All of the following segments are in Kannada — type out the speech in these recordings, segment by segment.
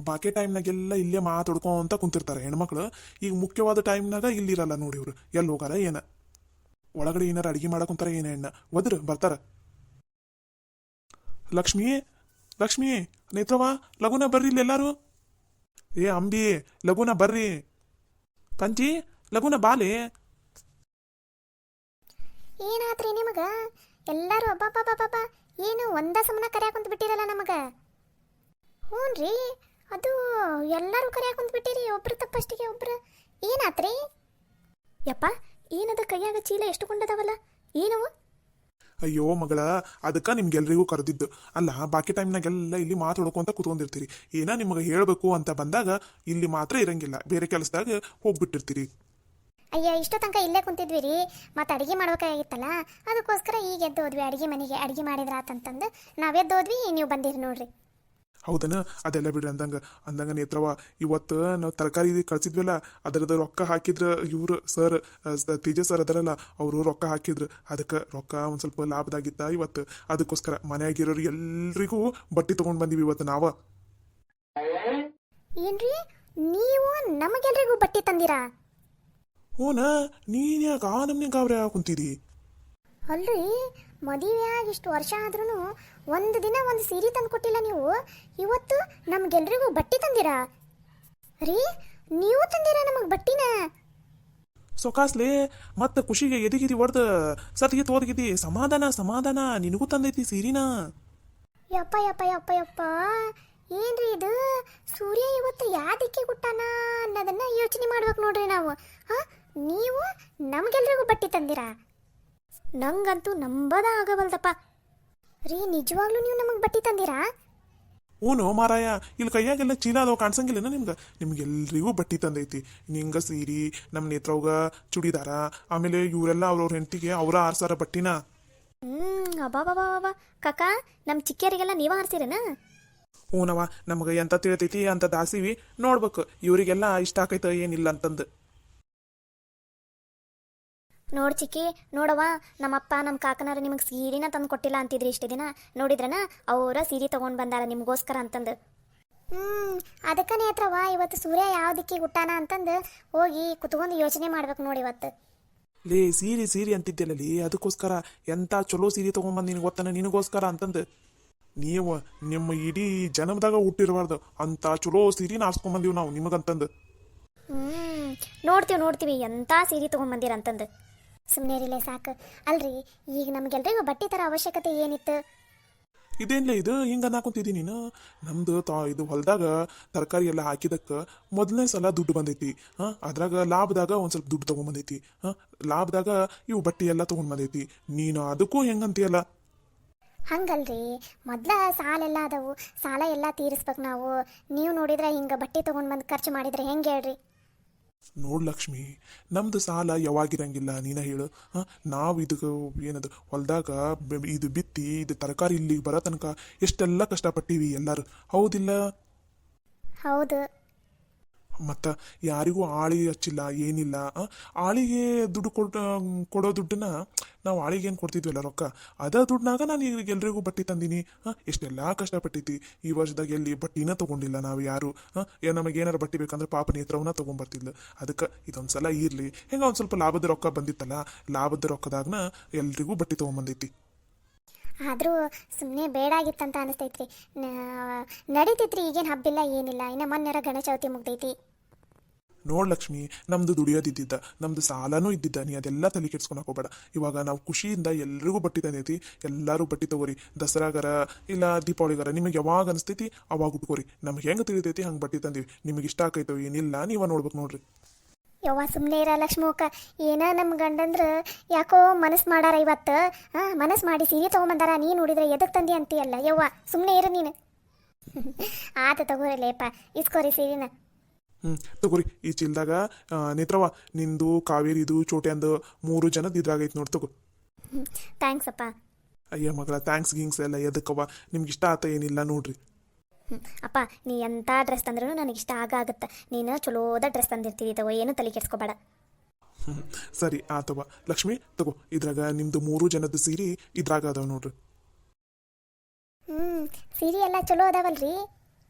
ಬಾಕಿ ಟೈಮ್ನಾಗೆಲ್ಲ ಇಲ್ಲೇ ಮಾತಾಡ್ಕೊಂತ ಕುಂತಿರ್ತಾರೆ ಹೆಣ್ಮಕ್ಳು. ಈಗ ಮುಖ್ಯವಾದ ಟೈಮ್ನಾಗ ಇಲ್ಲಿರಲ್ಲ ನೋಡಿ ಇವ್ರು, ಎಲ್ಲಿ ಹೋಗಾರ ಏನ, ಒಳಗಡೆ ಏನಾರ ಅಡಿಗೆ ಮಾಡಕ್ ಕುಂತಾರ ಏನ ಹೆಣ್ಣ ಒದ್ರ ಬರ್ತಾರ. ಲಕ್ಷ್ಮಿ, ಲಕ್ಷ್ಮಿ, ನೇತ್ರವ, ಲಗುನ ಬರ್ರಿ ಇಲ್ಲಿ ಎಲ್ಲಾರು. ಏ ಅಂಬಿ, ಲಗುನ ಬರ್ರಿ. ಪಂಚಿ, ಲಗುನ ಬಾಲೆ. ಏನಾತ್ರಿ ನಿಮಗ? ಎಲ್ಲರೂ ಅಬ್ಬಬ್ಬಬ್ಬಬ್ಬ ಏನು ಒಂದ ಸಮನ ಕರ್ಯಾಕೊಂತ ಬಿಟ್ಟಿರಲ್ಲ ನಮಗ. ಹ್ಞೂನ್ರಿ, ಅದು ಎಲ್ಲರೂ ಕರ್ಯಾಕೊಂತ ಬಿಟ್ಟಿರಿ ಒಬ್ರು ತಪ್ಪಷ್ಟಿಗೆ ಒಬ್ರು. ಏನಾತ್ರಿ? ಯಪ್ಪ, ಏನದ ಕೈಯಾಗ ಚೀಲ ಎಷ್ಟು ಕೊಂಡದವಲ್ಲ, ಏನವು? ಅಯ್ಯೋ ಮಗಳ, ಅದಕ್ಕ ನಿಮ್ಗೆಲ್ರಿಗೂ ಕರೆದಿದ್ದು. ಅಲ್ಲ, ಬಾಕಿ ಟೈಮ್ನಾಗೆಲ್ಲ ಇಲ್ಲಿ ಮಾತಾಡ್ಕೊಂತ ಕೂತ್ಕೊಂಡಿರ್ತೀರಿ. ಏನ ನಿಮಗೆ ಹೇಳ್ಬೇಕು ಅಂತ ಬಂದಾಗ ಇಲ್ಲಿ ಮಾತ್ರ ಇರಂಗಿಲ್ಲ, ಬೇರೆ ಕೆಲಸದಾಗ ಹೋಗ್ಬಿಟ್ಟಿರ್ತೀರಿ. ಅಯ್ಯ, ಇಷ್ಟೋ ತನಕ ಇಲ್ಲೇ ಕುಂತಿದ್ವಿ ರೀ, ಮತ್ತೆ ಅಡುಗೆ ಮಾಡ್ಬೇಕಾಗಿತ್ತಲ್ಲ, ಅದಕ್ಕೋಸ್ಕರ ಈಗ ಎದ್ದೋದ್ವಿ ಅಡುಗೆ ಮನೆಗೆ. ಅಡುಗೆ ಮಾಡಿದ್ರಾತಂತಂದು ನಾವೆದ್ದೋದ್ವಿ, ನೀವು ಬಂದಿರಿ ನೋಡ್ರಿ. ಹೌದನ, ಅದೆಲ್ಲ ಬಿಡ್ರಿ. ಅಂದಂಗ ನೇತ್ರವ, ಇವತ್ತು ನಾವು ತರಕಾರಿ ಕಳ್ಸಿದ್ವಲ್ಲ, ಅದರದ ರೊಕ್ಕ ಹಾಕಿದ್ರ ಇವ್ರು ಸರ್, ತೇಜಸ್ ಸರ್ ಅದರಲ್ಲ, ಅವರು ರೊಕ್ಕ ಹಾಕಿದ್ರು. ಅದಕ್ಕೆ ರೊಕ್ಕ ಒಂದು ಸ್ವಲ್ಪ ಲಾಭದಾಗಿತ್ತ ಇವತ್ತು. ಅದಕ್ಕೋಸ್ಕರ ಮನೆಯಾಗಿರೋರು ಎಲ್ರಿಗೂ ಬಟ್ಟೆ ತಗೊಂಡ್ ಬಂದಿವಿ ಇವತ್ತು ನಾವ. ಏನ್ರಿ, ನೀವು ನಮಗೆಲ್ರಿಗೂ ಬಟ್ಟೆ ತಂದಿರಾ? ಹೂನ, ನೀನ್ ಯಾಕೆ ಆ ನಮ್ನೆ ಗಾಬ್ರೆ ಕುಂತಿದಿ? ಅಲ್ರಿ, ಮದುವೆಯಾಗಿ ಇಷ್ಟು ವರ್ಷ ಆದ್ರೂ ಒಂದು ದಿನ ಒಂದು ಸೀರೆ ತಂದು ಕೊಟ್ಟಿಲ್ಲ ನೀವು. ಇವತ್ತು ನಮ್ಗೆಲ್ರಿಗೂ ಬಟ್ಟೆ ತಂದಿರಾ ರೀ? ನೀವು ತಂದಿರಾ ನಮಗೆ ಬಟ್ಟಿನ? ಸೊಕಾಸ್ಲೆ ಮತ್ತೆ ಖುಷಿಗೆ ಎದಿಗಿದಿ ಹೊಡ್ದ ಸತ್ಗೆ ತೋದ್ಗಿದಿ. ಸಮಾಧಾನ ಸಮಾಧಾನ, ನಿನಗೂ ತಂದೈತಿ ಸೀರಿನ. ಯಪ್ಪ ಯಪ್ಪ ಯಪ್ಪ ಯಪ್ಪ, ಏನ್ರಿ ಇದು? ಸೂರ್ಯ ಇವತ್ತು ಯಾವ ದಿಕ್ಕಿ ಗುಟ್ಟಾನ ಅನ್ನೋದನ್ನ ಯೋಚನೆ ಮಾಡ್ಬೇಕು ನೋಡ್ರಿ ನಾವು. ಹಾ, ನೀವು ನಮ್ಗೆಲ್ರಿಗೂ ಬಟ್ಟೆ ತಂದಿರಾ? ನಂಗಂತೂ ನಂಬದ ಆಗವಲ್ದಪ್ಪ ರೀ. ನಿಜವಾಗ್ಲೂ ನೀವು ನಮಗೆ ಬಟ್ಟೆ ತಂದಿರಾ? ಊನು ಮಾರಾಯ, ಇಲ್ಲಿ ಕೈಯಾಗೆಲ್ಲ ಚೀಲ ಅದಾವ ಕಾಣಿಸಂಗಿಲ್ಲ ನಿಮ್ಗೆಲ್ರಿಗೂ ಬಟ್ಟೆ ತಂದೈತಿ. ನಿಂಗ ಸೀರಿ, ನಮ್ಮ ನೇತ್ರವ್ಗ ಚೂಡಿದಾರ, ಆಮೇಲೆ ಇವರೆಲ್ಲ ಅವ್ರವ್ರ ಹೆಂಡತಿಗೆ ಅವರ ಆರ್ಸಾರ ಬಟ್ಟಿನ. ಅಬ್ಬಾ ಕಾಕ, ನಮ್ಮ ಚಿಕ್ಕಿಯರಿಗೆಲ್ಲ ನೀವ ಹಾರಿಸಿರೇನ? ಹೂನವ, ನಮ್ಗೆ ಎಂತ ತಿಳ್ತೈತಿ ಅಂತ ದಾಸಿವಿ. ನೋಡ್ಬೇಕು ಇವರಿಗೆಲ್ಲ ಇಷ್ಟ ಆಕೈತ ಏನಿಲ್ಲ ಅಂತಂದು. ನೋಡ್ ಚಿಕ್ಕಿ, ನೋಡವ, ನಮ್ಮಪ್ಪ ನಮ್ಮ ಕಾಕನಾರ ನಿಮಗೆ ಸೀರೆನ ತಂದು ಕೊಟ್ಟಿಲ್ಲ ಅಂತಿದ್ರಿ ಇಷ್ಟು ದಿನ. ನೋಡಿದ್ರನ, ಅವರ ಸೀರೆ ತಗೊಂಡ್ ಬಂದಾರ ನಿಮಗೋಸ್ಕರ ಅಂತಂದು. ಅದಕ್ಕ ನೇತ್ರವ, ಇವತ್ತು ಸೂರ್ಯ ಯಾವ ದಿಕ್ಕಿಗೆ ಹುಟ್ಟಾನ ಅಂತಂದು ಹೋಗಿ ಕುತ್ಕೊಂಡು ಯೋಚನೆ ಮಾಡ್ಬೇಕು ನೋಡಿ ಇವತ್ತು. ಲೇ, ಸೀರಿ ಅಂತಿದ್ದೆಲ್ಲಲಿ, ಅದಕ್ಕೋಸ್ಕರ ಎಂತ ಚಲೋ ಸೀರೆ ತಗೊಂಡ್ಬಂದು ನಿನಗೆ ಗೊತ್ತಾನ, ನಿನಗೋಸ್ಕರ ಅಂತಂದು. ನೀವು ನಿಮ್ಮ ಇಡೀ ಜನ್ಮದಾಗ ಹುಟ್ಟಿರಬಾರ್ದು ಅಂತ ಚಲೋ ಸೀರೆನ ಆರ್ಸ್ಕೊಂಬಂದೀವಿ ನಾವು ನಿಮಗಂತಂದು. ನೋಡ್ತೀವಿ ಎಂತ ಸೀರೆ ತಗೊಂಡ್ಬಂದಿರ ಅಂತಂದು. ಸುಮ್ಮನೆ ಇರಲೇ ಸಾಕು. ಅಲ್ರಿ, ಈಗ ನಮ್ಗೆಲ್ರಿಗೂ ಬಟ್ಟೆ ತರ ಅವಶ್ಯಕತೆ ಏನಿತ್ತು? ಇದೇನ್ಲೇ ಇದು ಹಿಂಗ ಅನ್ನಕುಂತಿದಿ ನೀನು? ನಮ್ದು ಇದು ಹೊಲದಾಗ ತರಕಾರಿ ಎಲ್ಲ ಹಾಕಿದಕ್ಕೆ ಮೊದಲನೇ ಸಲ ದುಡ್ಡು ಬಂದೈತಿ. ಅದ್ರಾಗ ಲಾಭದಾಗ ಒಂದ್ ಸ್ವಲ್ಪ ದುಡ್ಡು ತಗೊಂಡ್ಬಂದೈತಿ. ಲಾಭದಾಗ ಇವು ಬಟ್ಟೆ ಎಲ್ಲ ತಗೊಂಡ್ ಬಂದೈತಿ. ನೀನು ಅದಕ್ಕೂ ಹೆಂಗಂತೀಯಲ್ಲ? ಹಂಗಲ್ರಿ, ಮೊದ್ಲ ಸಾಲೆಲ್ಲ ಅದಾವು, ಸಾಲ ಎಲ್ಲ ತೀರಿಸ್ಬೇಕು ನಾವು. ನೀವು ನೋಡಿದ್ರೆ ಹಿಂಗ ಬಟ್ಟೆ ತಗೊಂಡ್ ಬಂದು ಖರ್ಚು ಮಾಡಿದ್ರೆ ಹೆಂಗೆ ಹೇಳ್ರಿ? ನೋಡ್ ಲಕ್ಷ್ಮಿ, ನಮ್ದು ಸಾಲ ಯಾವಾಗಿರಂಗಿಲ್ಲ, ನೀನ ಹೇಳು. ನಾವು ಇದಕ್ಕೆ ಏನದು ಹೊಲದಾಗ ಇದು ಬಿತ್ತಿ ಇದು ತರಕಾರಿ ಇಲ್ಲಿಗೆ ಬರೋ ತನಕ ಎಷ್ಟೆಲ್ಲ ಕಷ್ಟಪಟ್ಟಿವಿ ಎಲ್ಲಾರು, ಹೌದಿಲ್ಲ? ಹೌದು. ಮತ್ತು ಯಾರಿಗೂ ಆಳಿಗೆ ಹಚ್ಚಿಲ್ಲ, ಏನಿಲ್ಲ. ಆಳಿಗೆ ದುಡ್ಡು ಕೊಡೋ ದುಡ್ಡನ್ನ ನಾವು ಆಳಿಗೆ ಏನು ಕೊಡ್ತಿದ್ವಲ್ಲ ರೊಕ್ಕ, ಅದ ದುಡ್ಡನಾಗ ನಾನು ಈಗ ಎಲ್ರಿಗೂ ಬಟ್ಟೆ ತಂದೀನಿ. ಎಷ್ಟೆಲ್ಲ ಕಷ್ಟಪಟ್ಟೈತಿ. ಈ ವರ್ಷದಾಗ ಎಲ್ಲಿ ಬಟ್ಟಿನ ತೊಗೊಂಡಿಲ್ಲ ನಾವು ಯಾರು. ನಮಗೇನಾರು ಬಟ್ಟೆ ಬೇಕಂದ್ರೆ ಪಾಪ ನೇತ್ರವನ್ನ ತೊಗೊಂಬರ್ತಿದ್ಲು. ಅದಕ್ಕೆ ಇದೊಂದು ಸಲ ಇರಲಿ, ಹೆಂಗೆ ಒಂದು ಸ್ವಲ್ಪ ಲಾಭದ ರೊಕ್ಕ ಬಂದಿತ್ತಲ್ಲ, ಲಾಭದ ರೊಕ್ಕದಾಗನ ಎಲ್ರಿಗೂ ಬಟ್ಟೆ ತೊಗೊಂಬಂದೈತಿ. ಆದರೂ ಸುಮ್ಮನೆ ಬೇಡಾಗಿತ್ತಂತ ಅನಿಸ್ತೈತ್ರಿ. ನಡೀತೈತ್ರಿ, ಈಗೇನು ಹಬ್ಬಿಲ್ಲ ಏನಿಲ್ಲ. ಇನ್ನು ಮೊನ್ನೆರ ಗಣೇಶ ಚೌತಿ ಮುಗ್ದೈತಿ. ನೋಡ್ ಲಕ್ಷ್ಮಿ, ನಮ್ದು ದುಡಿಯೋದಿದ್ದಿದ್ದ, ನಮ್ದು ಸಾಲನೂ ಇದ್ದಿದ್ದ. ನೀ ಅದೆಲ್ಲ ತಲೆ ಕೆಡ್ಸ್ಕೊಳಕ್ ಹೋಗ್ಬೇಡ. ಇವಾಗ ನಾವು ಖುಷಿಯಿಂದ ಎಲ್ರಿಗೂ ಬಟ್ಟೆ ತಂದೈತಿ. ಎಲ್ಲರೂ ಬಟ್ಟೆ ತಗೋರಿ. ದಸರಾಗರ ಇಲ್ಲ ದೀಪಾವಳಿಗಾರ ನಿಮಗೆ ಯಾವಾಗ ಅನಿಸ್ತೈತಿ ಅವಾಗ ಉಟ್ಕೋರಿ. ನಮ್ಗೆ ಹೆಂಗೆ ತಿಳಿತೈತಿ ಹಂಗೆ ಬಟ್ಟೆ ತಂದೀವಿ. ನಿಮಗೆ ಇಷ್ಟ ಆಕೈತೋ ಏನಿಲ್ಲ ನೀವ ನೋಡ್ಬೇಕು ನೋಡ್ರಿ. ಯವ್ವ ಸುಮ್ಮನೆ ಇರ ಲಕ್ಷ್ಮಕ್ಕ. ಏನ ನಮ್ಮ ಗಂಡಂದ್ರೆ ಯಾಕೋ ಮನಸ್ಸು ಮಾಡಾರ ಇವತ್ತು. ಮನಸ್ಸು ಮಾಡಿ ಸೀರೆ ತೊಗೊಂಬಂದಾರ. ನೀನು ನೋಡಿದ್ರೆ ಎದಕ್ಕೆ ತಂದಿ ಅಂತೀಯಲ್ಲ ಯವ್ವ, ಸುಮ್ಮನೆ ಇರು ನೀನು. ಆತ ತಗೋರಿಲೇಪ, ಇಸ್ಕೋರಿ ಸೀರೆನ. ತಗೋರಿ. ಈ ಚೀಲ್ದಾಗ ನೇತ್ರವ ನಿಂದು, ಕಾವೇರಿದು, ಚೋಟೆ ಅಂದು 3 ಜನದ ಇದ್ರಾಗೈತಿ ನೋಡಿ, ತಗೋ. ಥ್ಯಾಂಕ್ಸ್ ಅಪ್ಪ. ಅಯ್ಯ ಮಗಳ, ಥ್ಯಾಂಕ್ಸ್ ಗಿಂಗ್ಸ್ ಎಲ್ಲ ಎದಕ್ಕವ, ನಿಮ್ಗೆ ಇಷ್ಟ ಆತ ಏನಿಲ್ಲ ನೋಡ್ರಿ. ಅಪ್ಪ, ನೀ ಎಂಥ ಡ್ರೆಸ್ ತಂದ್ರೂ ನನಗೆ ಇಷ್ಟ ಆಗುತ್ತೆ. ನೀನು ಚಲೋದ ಡ್ರೆಸ್ ತಂದಿರ್ತೀವಿ, ತಗೋ, ಏನು ತಲೆ ಕೆಡ್ಸ್ಕೊಬೇಡ. ಸರಿ ಆತವ. ಲಕ್ಷ್ಮಿ ತಗೋ, ಇದ್ರಾಗ ನಿಮ್ದು 3 ಜನದ ಸೀರೆ ಇದ್ರಾಗ ಅದಾವ ನೋಡ್ರಿ. ಸೀರೆ ಎಲ್ಲ ಚಲೋ ಅದಾವಲ್ರಿ?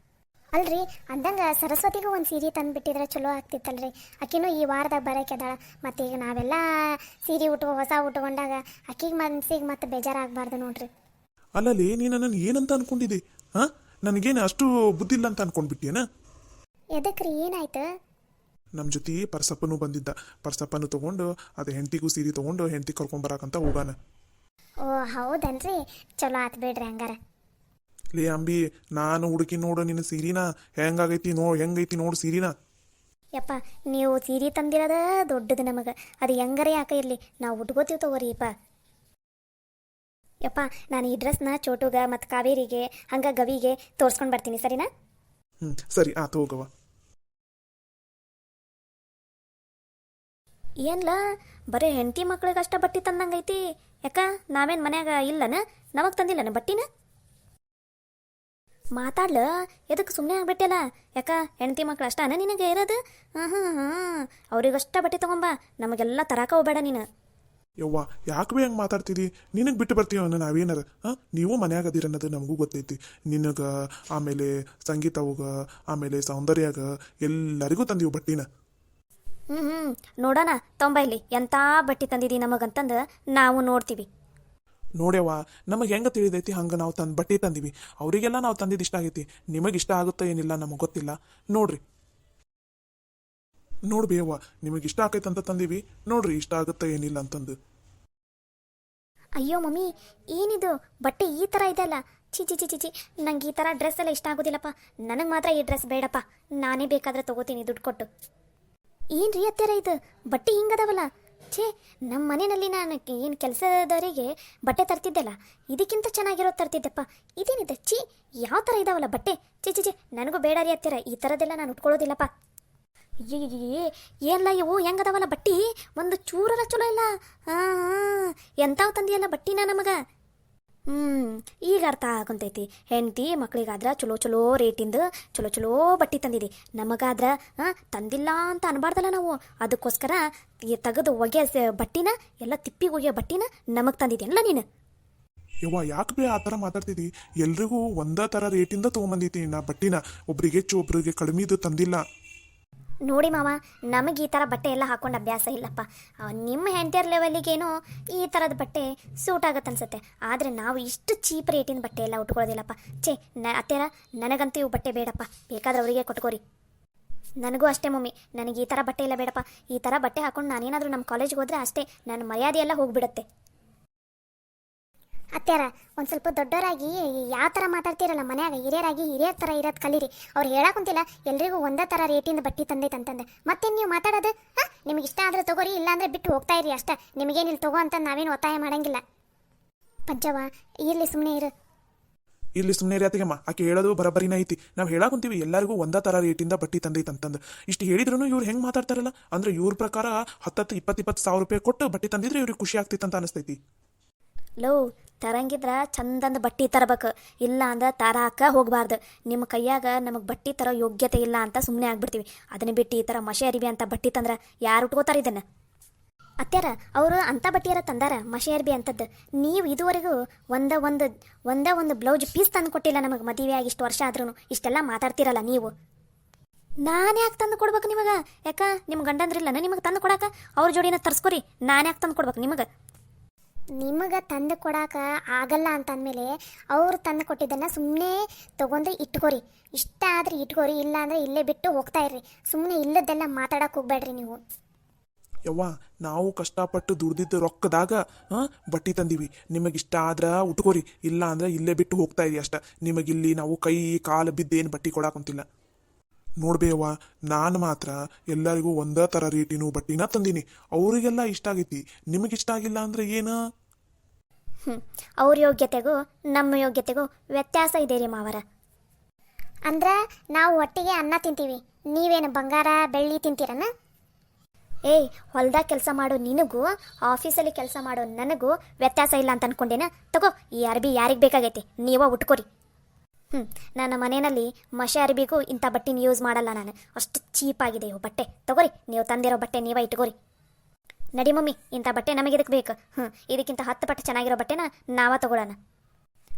ಅಲ್ರಿ ಅಂದಂಗ ಸರಸ್ವತಿಗೂ ಒಂದು ಸೀರೆ ತಂದು ಬಿಟ್ಟಿದ್ರೆ ಚಲೋ ಆಗ್ತಿತ್ತಲ್ರಿ. ಆಕಿನೂ ಈ ವಾರದಾಗ ಬರೋಕೆ ಅದಾಳ. ಮತ್ತೆ ಈಗ ನಾವೆಲ್ಲ ಸೀರೆ ಹೊಸ ಉಟ್ಕೊಂಡಾಗ ಆಕಿಗೆ ಮನ್ಸಿಗೆ ಮತ್ತೆ ಬೇಜಾರಾಗಬಾರ್ದು ನೋಡ್ರಿ. ಅಲ್ಲಲ್ಲಿ ನೀನು ನನ್ನ ಏನಂತ ಅನ್ಕೊಂಡಿದ್ದೆ? ಹಾಂ, ನನಗೇನು ಅಷ್ಟು ಬುದ್ಧಿ ಇಲ್ಲ ಅಂತ ಅನ್ಕೊಂಡ್ಬಿಟ್ಟಿಯೇನ? ಎದಕ್ರಿ ಏನಾಯ್ತು? ನಮ್ಮ ಜೊತೆ ಪರ್ಸಪ್ಪನೂ ಬಂದಿದ್ದ. ಪರ್ಸಪ್ಪನು ತೊಗೊಂಡು ಅದು ಹೆಂಡತಿಗೂ ಸೀರೆ ತೊಗೊಂಡು ಹೆಂಡತಿ ಕರ್ಕೊಂಬರಕಂತ ಹೋಗಾನ. ಓ ಹೌದನ್ರಿ, ಚಲೋ ಆತ್ ಬಿಡ್ರಿ ಹಂಗಾರ. ಲೇ ಅಂಬಿ, ನಾನು ಹುಡುಕಿ ನೋಡು ನಿನ್ನ ಸೀರಿನ ಹೆಂಗೈತಿ ನೋಡು ಸೀರಿನ. ಯಪ್ಪ ನೀವು ಸೀರೆ ತಂದಿರೋದ ದೊಡ್ಡದು ನಮಗೆ. ಅದು ಹೆಂಗಾರ ಯಾಕೆ ಇರಲಿ, ನಾವು ಉಟ್ಕೋತೀವಿ ತಗೋರಿಪ್ಪ. ಯಪ್ಪ ನಾನು ಈ ಡ್ರೆಸ್ನ ಚೋಟುಗ ಮತ್ತು ಕಾವೇರಿಗೆ ಹಂಗ ಗವಿಗೆ ತೋರಿಸ್ಕೊಂಡು ಬರ್ತೀನಿ, ಸರಿನಾ? ಸರಿ ಆತು ಹೋಗವ. ಏನ್ಲ ಬರೀ ಹೆಂಡತಿ ಮಕ್ಳಿಗೆ ಅಷ್ಟ ಬಟ್ಟೆ ತಂದಂಗೈತಿ. ಯಾಕ ನಾವೇನು ಮನ್ಯಾಗ ಇಲ್ಲನ? ನಮಗೆ ತಂದಿಲ್ಲನ ಬಟ್ಟಿನ? ಮಾತಾಡ್ಲ, ಎದಕ್ಕೆ ಸುಮ್ಮನೆ ಆಗ್ಬಿಟ್ಟಲ್ಲ? ಯಾಕ ಹೆಂಡತಿ ಮಕ್ಳು ಅಷ್ಟನ ನಿನಗೆ ಇರೋದು? ಅವ್ರಿಗಷ್ಟ ಬಟ್ಟೆ ತಗೊಂಬ, ನಮಗೆಲ್ಲ ತರಾಕ ಹೋಗ್ಬೇಡ ನೀನು. ಯವ್ವ ಯಾಕೆ ಬಿ ಹಂಗೆ ಮಾತಾಡ್ತಿದ್ದಿ? ನಿನಗೆ ಬಿಟ್ಟು ಬರ್ತೀವ ನಾವೇನಾರ? ನೀವು ಮನ್ಯಾಗ ಅದಿರನ್ನೋದು ನಮಗೂ ಗೊತ್ತೈತಿ. ನಿನಗೆ, ಆಮೇಲೆ ಸಂಗೀತವ್ಗ, ಆಮೇಲೆ ಸೌಂದರ್ಯಾಗ ಎಲ್ಲರಿಗೂ ತಂದೀವಿ ಬಟ್ಟಿನ. ನೋಡೋಣ ತೊಂಬೈಲಿ ಎಂಥ ಬಟ್ಟೆ ತಂದಿದಿ ನಮಗಂತಂದು ನಾವು ನೋಡ್ತೀವಿ. ನೋಡ್ಯವ್ವ, ನಮಗೆ ಹೆಂಗೆ ತಿಳಿದೈತಿ ಹಂಗೆ ನಾವು ಬಟ್ಟೆ ತಂದೀವಿ. ಅವರಿಗೆಲ್ಲ ನಾವು ತಂದಿದ್ದು ಇಷ್ಟ ಆಗೈತಿ. ನಿಮಗೆ ಇಷ್ಟ ಆಗುತ್ತೋ ಏನಿಲ್ಲ ನಮಗೆ ಗೊತ್ತಿಲ್ಲ. ನೋಡ್ರಿ ನೋಡ್ಬೇವ್ವ, ನಿಮಗೆ ಇಷ್ಟ ಆಕೈತಂತ ತಂದೀವಿ. ನೋಡ್ರಿ ಇಷ್ಟ ಆಗುತ್ತೋ ಏನಿಲ್ಲ ಅಂತಂದು. ಅಯ್ಯೋ ಮಮ್ಮಿ, ಏನಿದು ಬಟ್ಟೆ ಈ ಥರ ಇದೆಯಲ್ಲ? ಚಿ ಚಿ ಚಿ ಚಿ ಚಿ, ನಂಗೆ ಈ ಥರ ಡ್ರೆಸ್ ಎಲ್ಲ ಇಷ್ಟ ಆಗೋದಿಲ್ಲಪ್ಪ. ನನಗೆ ಮಾತ್ರ ಈ ಡ್ರೆಸ್ ಬೇಡಪ್ಪ. ನಾನೇ ಬೇಕಾದ್ರೆ ತಗೋತೀನಿ ದುಡ್ಡು ಕೊಟ್ಟು. ಏನ್ರಿ ಅತ್ಯಾರ ಇದು ಬಟ್ಟೆ ಹಿಂಗದಾವಲ್ಲ? ಛೇ, ನಮ್ಮ ಮನೆಯಲ್ಲಿ ನಾನು ಏನು ಕೆಲಸದವರಿಗೆ ಬಟ್ಟೆ ತರ್ತಿದ್ದೆಲ್ಲ ಇದಕ್ಕಿಂತ ಚೆನ್ನಾಗಿರೋದು ತರ್ತಿದ್ದೆಪ್ಪ. ಇದೇನಿದೆ? ಛೀ, ಯಾವ ಥರ ಇದಾವಲ್ಲ ಬಟ್ಟೆ? ಚಿ ಚಿ ಚಿ, ನನಗೂ ಬೇಡ ರೀ ಅತ್ಯಾರ, ಈ ಥರದ್ದೆಲ್ಲ ನಾನು ಉಟ್ಕೊಳ್ಳೋದಿಲ್ಲಪ್ಪ. ಏನ್ಲ ಇವು ಹೆಂಗದಾವಲ್ಲ ಬಟ್ಟಿ? ಒಂದು ಚೂರರ ಚಲೋ ಇಲ್ಲ. ಎಂತಾವ್ ತಂದಿಯಲ್ಲ ಬಟ್ಟಿನ ನಮಗೆ. ಈಗ ಅರ್ಥ ಆಗುಂತೈತಿ. ಹೆಂಡತಿ ಮಕ್ಳಿಗಾದ್ರೆ ಚಲೋ ಚಲೋ ರೇಟಿಂದ ಚಲೋ ಚಲೋ ಬಟ್ಟೆ ತಂದಿದಿ. ನಮಗಾದ್ರೆ ತಂದಿಲ್ಲ ಅಂತ ಅನ್ಬಾರ್ದಲ್ಲ ನಾವು. ಅದಕ್ಕೋಸ್ಕರ ತೆಗೆದು ಒಗೆ ಬಟ್ಟಿನ ಎಲ್ಲ ತಿಪ್ಪಿಗೆ ಒಗೆಯೋ ಬಟ್ಟಿನ ನಮಗೆ ತಂದಿದ್ಯಲ್ಲ ನೀನು. ಯವ್ವ ಯಾಕೆ ಬಿ ಆ ಥರ ಮಾತಾಡ್ತಿದ್ದಿ? ಎಲ್ರಿಗೂ ಒಂದೇ ಥರ ರೇಟಿಂದ ತೊಗೊಂಬಂದಿದ್ದೀನಿ ನಾ ಬಟ್ಟಿನ. ಒಬ್ರಿಗೆ ಹೆಚ್ಚು ಒಬ್ರಿಗೆ ಕಡಿಮೆದು ತಂದಿಲ್ಲ. ನೋಡಿ ಮಾವ, ನಮಗೆ ಈ ಥರ ಬಟ್ಟೆ ಎಲ್ಲ ಹಾಕೊಂಡು ಅಭ್ಯಾಸ ಇಲ್ಲಪ್ಪ. ನಿಮ್ಮ ಹೆಂಡತಿಯರ್ ಲೆವೆಲಿಗೇನೋ ಈ ಥರದ ಬಟ್ಟೆ ಸೂಟ್ ಆಗುತ್ತೆ ಅನ್ಸುತ್ತೆ. ಆದರೆ ನಾವು ಇಷ್ಟು ಚೀಪ್ ರೇಟಿನ ಬಟ್ಟೆ ಎಲ್ಲ ಉಟ್ಕೊಳ್ಳೋದಿಲ್ಲಪ್ಪ. ಛೇ, ಅತ್ತೆರ ನನಗಂತೂ ಇವು ಬಟ್ಟೆ ಬೇಡಪ್ಪ. ಬೇಕಾದ್ರೆ ಅವರಿಗೆ ಕೊಟ್ಕೋರಿ. ನನಗೂ ಅಷ್ಟೇ ಮಮ್ಮಿ, ನನಗೆ ಈ ಥರ ಬಟ್ಟೆ ಎಲ್ಲ ಬೇಡಪ್ಪ. ಈ ಥರ ಬಟ್ಟೆ ಹಾಕೊಂಡು ನಾನೇನಾದರೂ ನಮ್ಮ ಕಾಲೇಜ್ಗೆ ಹೋದರೆ ಅಷ್ಟೇ ನನ್ನ ಮರ್ಯಾದೆ ಎಲ್ಲ ಹೋಗ್ಬಿಡುತ್ತೆ. ಅತ್ಯಾರ ಒಂದು ಸ್ವಲ್ಪ ದೊಡ್ಡವರಾಗಿ ಯಾವ ಥರ ಮಾತಾಡ್ತೀರಲ್ಲ ಮನ್ಯಾಗ, ಹಿರಿಯರಾಗಿ ಹಿರಿಯರ ಥರ ಇರೋದು ಕಲೀರಿ. ಅವ್ರು ಹೇಳಕ್ಕಂತಿಲ್ಲ ಎಲ್ರಿಗೂ ಒಂದೇ ಥರ ರೇಟಿಂದ ಬಟ್ಟೆ ತಂದೈತೆ ಅಂತಂದೆ. ಮತ್ತೇನು ನೀವು ಮಾತಾಡೋದು? ನಿಮಗೆ ಇಷ್ಟ ಆದರೆ ತೊಗೋರಿ, ಇಲ್ಲಾಂದರೆ ಬಿಟ್ಟು ಹೋಗ್ತಾ ಇರಿ ಅಷ್ಟೇ. ನಿಮಗೇನಿಲ್ಲ ತಗೋ ಅಂತ ನಾವೇನು ಒತ್ತಾಯ ಮಾಡಂಗಿಲ್ಲ. ಪಜ್ಜವ್ವ ಇರಲಿ, ಸುಮ್ಮನೆ ಇರು. ಇಲ್ಲಿ ಸುಮ್ಮನೆ ರೀತಿಗಮ್ಮ, ಆಕೆ ಹೇಳೋದು ಬರಬರಿನ ಐತಿ. ನಾವು ಹೇಳಾಕುಂತೀವಿ ಎಲ್ಲರಿಗೂ ಒಂದೇ ಥರ ರೇಟಿಂದ ಬಟ್ಟೆ ತಂದೈತೆ ಅಂತಂದು. ಇಷ್ಟು ಹೇಳಿದ್ರು ಇವ್ರು ಹೆಂಗೆ ಮಾತಾಡ್ತಾರಲ್ಲ ಅಂದ್ರೆ ಇವ್ರ ಪ್ರಕಾರ 10-20 ಸಾವಿರ ರೂಪಾಯಿ ಕೊಟ್ಟು ಬಟ್ಟೆ ತಂದಿದ್ರೆ ಇವ್ರಿಗೆ ಖುಷಿ ಆಗ್ತೈತೆ ಅಂತ ಅನಿಸ್ತೈತಿ. ಲೋ, ತರಂಗಿದ್ರ ಚಂದಂದ ಬಟ್ಟೆ ತರಬೇಕು, ಇಲ್ಲ ಅಂದ್ರೆ ತರಾಕ ಹೋಗಬಾರ್ದು. ನಿಮ್ಮ ಕೈಯಾಗ ನಮಗೆ ಬಟ್ಟೆ ತರೋ ಯೋಗ್ಯತೆ ಇಲ್ಲ ಅಂತ ಸುಮ್ಮನೆ ಆಗ್ಬಿಡ್ತೀವಿ. ಅದನ್ನ ಬಿಟ್ಟು ಈ ಥರ ಮಷೆ ಅರಿಬಿ ಅಂತ ಬಟ್ಟೆ ತಂದ್ರೆ ಯಾರು ಉಟ್ಕೋತಾರೆ ಇದನ್ನು? ಅತ್ಯಾರ ಅವರು ಅಂಥ ಬಟ್ಟೆಯಾರ ತಂದಾರ ಮಷೆ ಅರ್ಬಿ ಅಂತದ್ದು. ನೀವು ಇದುವರೆಗೂ ಒಂದೇ ಒಂದು ಬ್ಲೌಸ್ ಪೀಸ್ ತಂದು ಕೊಟ್ಟಿಲ್ಲ ನಮಗೆ. ಮದುವೆ ಆಗಿ ಇಷ್ಟು ವರ್ಷ ಆದ್ರೂ ಇಷ್ಟೆಲ್ಲ ಮಾತಾಡ್ತಿರಲ್ಲ ನೀವು. ನಾನು ಯಾಕೆ ತಂದು ಕೊಡ್ಬೇಕು ನಿಮಗೆ? ಯಾಕ ನಿಮ್ಮ ಗಂಡಂದ್ರಿಲ್ಲನ ನಿಮಗೆ ತಂದು ಕೊಡಾಕ? ಅವ್ರ ಜೋಡಿನ ತರ್ಸ್ಕೊರಿ, ನಾನು ಯಾಕೆ ತಂದು ಕೊಡ್ಬೇಕು ನಿಮಗೆ? ನಿಮಗೆ ತಂದು ಕೊಡಾಕ ಆಗಲ್ಲ ಅಂತಂದಮೇಲೆ ಅವ್ರು ತಂದು ಕೊಟ್ಟಿದ್ದನ್ನು ಸುಮ್ಮನೆ ತೊಗೊಂಡು ಇಟ್ಕೋರಿ. ಇಷ್ಟ ಆದರೆ ಇಟ್ಕೋರಿ, ಇಲ್ಲ ಅಂದರೆ ಇಲ್ಲೇ ಬಿಟ್ಟು ಹೋಗ್ತಾ ಇರ್ರಿ. ಸುಮ್ಮನೆ ಇಲ್ಲದೆಲ್ಲ ಮಾತಾಡಕ್ಕೆ ಹೋಗ್ಬೇಡ್ರಿ ನೀವು. ಯವ್ವ, ನಾವು ಕಷ್ಟಪಟ್ಟು ದುಡ್ದಿದ್ದು ರೊಕ್ಕದಾಗ ಬಟ್ಟೆ ತಂದೀವಿ. ನಿಮಗಿಷ್ಟ ಆದ್ರೆ ಉಟ್ಕೋರಿ, ಇಲ್ಲ ಅಂದ್ರೆ ಇಲ್ಲೇ ಬಿಟ್ಟು ಹೋಗ್ತಾ ಇರಿ ಅಷ್ಟ. ನಿಮಗಿಲ್ಲಿ ನಾವು ಕೈ ಕಾಲು ಬಿದ್ದೇನು ಬಟ್ಟೆ ಕೊಡಾಕಂತಿಲ್ಲ. ನೋಡ್ಬೇಯವ್ವ, ನಾನು ಮಾತ್ರ ಎಲ್ಲರಿಗೂ ಒಂದೇ ಥರ ರೇಟಿನೂ ಬಟ್ಟಿನ ತಂದೀನಿ. ಅವರಿಗೆಲ್ಲ ಇಷ್ಟ ಆಗೈತಿ, ನಿಮಗಿಷ್ಟ ಆಗಿಲ್ಲ ಅಂದ್ರೆ ಏನು? ಅವ್ರ ಯೋಗ್ಯತೆಗೂ ನಮ್ಮ ಯೋಗ್ಯತೆಗೂ ವ್ಯತ್ಯಾಸ ಇದೆ ರೀ ಮಾವರ. ಅಂದ್ರೆ ನಾವು ಒಟ್ಟಿಗೆ ಅನ್ನ ತಿಂತೀವಿ, ನೀವೇನು ಬಂಗಾರ ಬೆಳ್ಳಿ ತಿಂತೀರನ್ನ? ಏಯ್, ಹೊಲ್ದಾಗ ಕೆಲಸ ಮಾಡೋ ನಿನಗೂ ಆಫೀಸಲ್ಲಿ ಕೆಲಸ ಮಾಡೋ ನನಗೂ ವ್ಯತ್ಯಾಸ ಇಲ್ಲ ಅಂತ ಅನ್ಕೊಂಡೇನ? ತಗೋ, ಈ ಅರ್ಬಿ ಯಾರಿಗೆ ಬೇಕಾಗೈತಿ ನೀವ ಉಟ್ಕೋರಿ. ನನ್ನ ಮನೆಯಲ್ಲಿ ಮಷೆ ಅರ್ಬಿಗೂ ಇಂಥ ಬಟ್ಟೆನ ಯೂಸ್ ಮಾಡಲ್ಲ ನಾನು. ಅಷ್ಟು ಚೀಪಾಗಿದೆ ಇವು ಬಟ್ಟೆ. ತಗೋರಿ, ನೀವು ತಂದಿರೋ ಬಟ್ಟೆ ನೀವೇ ಇಟ್ಕೋರಿ. ನಡಿ ಮಮ್ಮಿ, ಇಂಥ ಬಟ್ಟೆ ನಮಗೆ ಇದಕ್ಕೆ ಬೇಕು. ಇದಕ್ಕಿಂತ 10 ಪಟ್ಟು ಚೆನ್ನಾಗಿರೋ ಬಟ್ಟೆನ ನಾವ ತಗೊಳ್ಳೋಣ.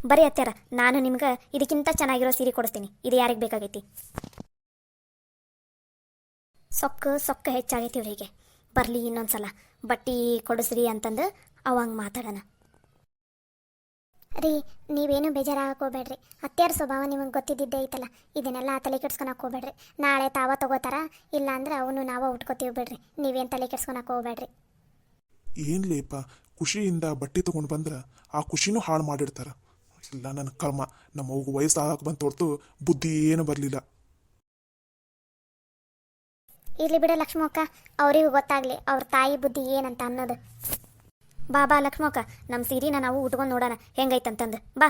ಬರೀ ಅತ್ಯಾರ ನಾನು ನಿಮ್ಗೆ ಇದಕ್ಕಿಂತ ಚೆನ್ನಾಗಿರೋ ಸೀರೆ ಕೊಡಿಸ್ತೀನಿ. ಇದು ಯಾರಿಗೆ ಬೇಕಾಗೈತಿ? ಸೊಕ್ಕ ಹೆಚ್ಚಾಗೈತಿ ಇವ್ರಿಗೆ. ಬರಲಿ ಇನ್ನೊಂದ್ಸಲ ಬಟ್ಟಿ ಕೊಡಿಸ್ರಿ ಅಂತಂದು ಅವಂಗೆ ಮಾತಾಡೋಣ. ರೀ ನೀವೇನು ಬೇಜಾರಾಗಕ್ಕೆ ಹೋಗ್ಬೇಡ್ರಿ. ಅತ್ಯಾರ ಸ್ವಭಾವ ನಿಮಗೆ ಗೊತ್ತಿದ್ದಿದ್ದೇ ಐತಲ್ಲ, ಇದನ್ನೆಲ್ಲ ತಲೆ ಕೆಡ್ಸ್ಕೊಳಕ್ಕೆ ಹೋಗ್ಬೇಡ್ರಿ. ನಾಳೆ ತಾವ ತಗೋತಾರ, ಇಲ್ಲ ಅಂದ್ರೆ ಅವನು ನಾವ ಉಟ್ಕೋತೀವಿ ಬಿಡ್ರಿ. ನೀವೇನು ತಲೆ ಕೆಡ್ಸ್ಕೊಳಕ್ಕೆ ಹೋಗ್ಬೇಡ್ರಿ. ಏನ್ಲೇಪ, ಖುಷಿಯಿಂದ ಬಟ್ಟೆ ತೊಗೊಂಡು ಬಂದ್ರೆ ಆ ಖುಷಿನೂ ಹಾಳು ಮಾಡಿರ್ತಾರ. ಇಲ್ಲ ನನ್ನ ಕರ್ಮ, ನಮ್ಮ ಅವ್ಗೆ ವಯಸ್ಸಾಗಕ್ಕೆ ಬಂತು ಹೊರತು ಬುದ್ಧಿ ಏನು ಬರಲಿಲ್ಲ. ಇರ್ಲಿ ಬಿಡ ಲಕ್ಷ್ಮಕ್ಕ, ಅವರಿಗೂ ಗೊತ್ತಾಗ್ಲಿ ಅವ್ರ ತಾಯಿ ಬುದ್ಧಿ ಏನಂತ ಅನ್ನೋದು. ಬಾ ಲಕ್ಷ್ಮಕ್ಕ, ನಮ್ಮ ಸೀರೆನ ನಾವು ಉಟ್ಕೊಂಡು ನೋಡೋಣ ಹೆಂಗೈತಂತಂದು. ಬಾ.